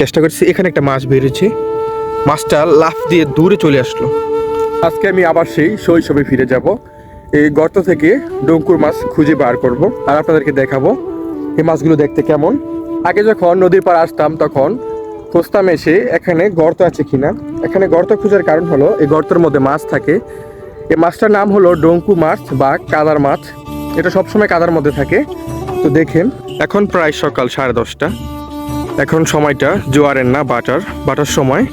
চেষ্টা করছি। এখানে একটা মাছ বেরিয়েছে, মাছটা লাফ দিয়ে দূরে চলে আসলো। আজকে আমি আবার সেই শৈশবে ফিরে যাব। এই গর্ত থেকে ডঙ্কুর মাছ খুঁজে বার করব আর আপনাদেরকে দেখাবো এই মাছগুলো দেখতে কেমন। আগে যখন নদীর পাড় আসতাম তখন খুঁজতাম এসে এখানে গর্ত আছে কিনা। এখানে গর্ত খোঁজার কারণ হলো এই গর্তের মধ্যে মাছ থাকে। এই মাছটার নাম হলো ডঙ্কু মাছ বা কাদার মাছ। এটা সবসময় কাদার মধ্যে থাকে। তো দেখেন, এখন প্রায় সকাল 10:30। এখন সময়টা জোয়ারের না বাটার সময়।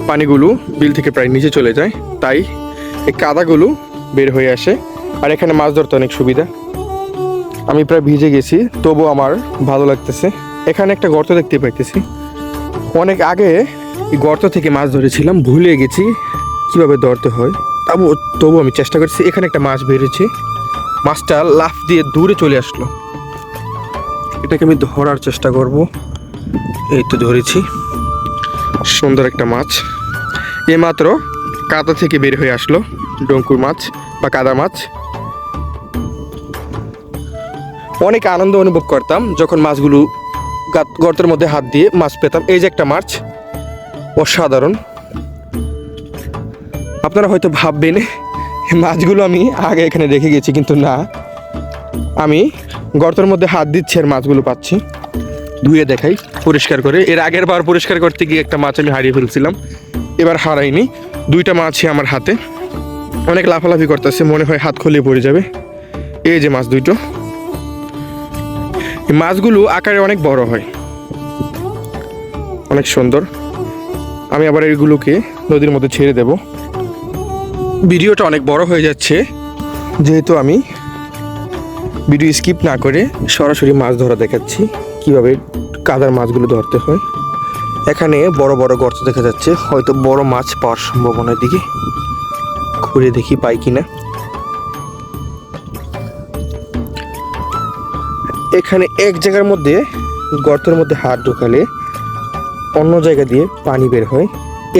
পানিগুলো বিল থেকে প্রায় নিচে চলে যায়, তাই এই কাদাগুলো বের হয়ে আসে। আর এখানে মাছ ধরতে অনেক সুবিধা। আমি প্রায় ভিজে গেছি, তবু আমার ভালো লাগতেছে। এখানে একটা গর্ত দেখতে পাইতেছি। অনেক আগে এই গর্ত থেকে মাছ ধরেছিলাম, ভুলে গেছি কিভাবে ধরতে হয়। তবু আমি চেষ্টা করছি। এখানে একটা মাছ বেরিয়েছে, মাছটা লাফ দিয়ে দূরে চলে আসলো। এটাকে আমি ধরার চেষ্টা করব। এই তো ধরেছি, সুন্দর একটা মাছ। এইমাত্র কাদা থেকে বের হয়ে আসলো ডঙ্কুর মাছ বা কাদা মাছ। অনেক আনন্দ অনুভব করতাম যখন মাছগুলো গর্তের মধ্যে হাত দিয়ে মাছ পেতাম। এই যে একটা মাছ, অসাধারণ। আপনারা হয়তো ভাববেন মাছগুলো আমি আগে এখানে রেখে গেছি, কিন্তু না, আমি গর্তের মধ্যে হাত দিচ্ছি আর মাছগুলো পাচ্ছি। ধুয়ে দেখাই পরিষ্কার করে। এর আগের বার পরিষ্কার করতে গিয়ে একটা মাছ আমি হারিয়ে ফেলছিলাম, এবার হারাইনি। দুইটা মাছই আমার হাতে। অনেক লাফালাফি করতেছে, মনে হয় হাত খুলে পড়ে যাবে। এই যে মাছ দুটো। এই মাছগুলো আকারে অনেক বড় হয়, অনেক সুন্দর। আমি আবার এইগুলোকে নদীর মধ্যে ছেড়ে দেব। ভিডিওটা অনেক বড় হয়ে যাচ্ছে, যেহেতু আমি ভিডিও স্কিপ না করে সরাসরি মাছ ধরা দেখাচ্ছি, কিভাবে কাদার মাছগুলো ধরতে হয়। এখানে বড় বড় গর্ত দেখা যাচ্ছে, হয়তো বড় মাছ পাওয়ার সম্ভাবনার দিকে ঘুরে দেখি পাই কিনা। এখানে এক জায়গার মধ্যে গর্তের মধ্যে হাত ঢোকালে অন্য জায়গা দিয়ে পানি বের হয়।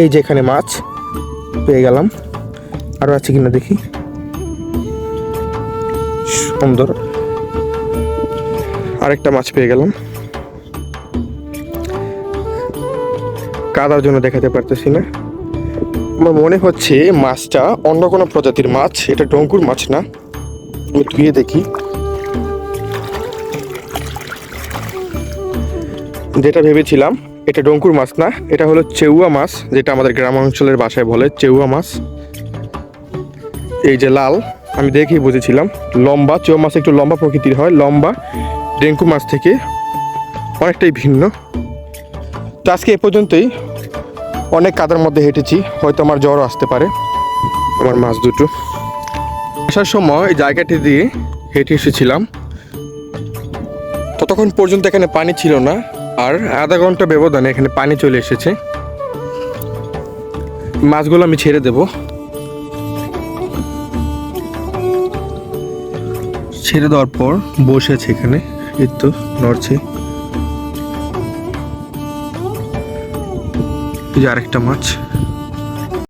এই যে এখানে মাছ পেয়ে গেলাম, আরও আছে কিনা দেখি। সুন্দর, আরেকটা মাছ পেয়ে গেলাম। কাদার জন্য দেখাতে পারতেছি না। আমার মনে হচ্ছে মাছটা অন্য কোনো প্রজাতির মাছ, এটা ডঙ্কুর মাছ না। আমি ধুয়ে দেখি। যেটা ভেবেছিলাম এটা ডঙ্কুর মাছ না, এটা হলো চেউয়া মাছ, যেটা আমাদের গ্রাম অঞ্চলের ভাষায় বলে চেউয়া মাছ। এই যে লাল, আমি দেখেই বুঝেছিলাম লম্বা। চেউয়া মাছ একটু লম্বা প্রকৃতির হয়, লম্বা। ডেঙ্কু মাছ থেকে অনেকটাই ভিন্ন। তো আজকে এ পর্যন্তই। অনেক কাদার মধ্যে হেঁটেছি, হয়তো আমার জ্বরও আসতে পারে। আমার মাছ দুটো আসার সময় এই জায়গাটি দিয়ে হেঁটে এসেছিলাম, ততক্ষণ পর্যন্ত এখানে পানি ছিল না। আর আধা ঘন্টা ব্যবধানে এখানে পানি চলে এসেছে। মাছগুলো আমি ছেড়ে দেব। ছেড়ে দেওয়ার পর বসে আছে এখানে, এই তো নড়ছে। এই যে আরেকটা মাছ।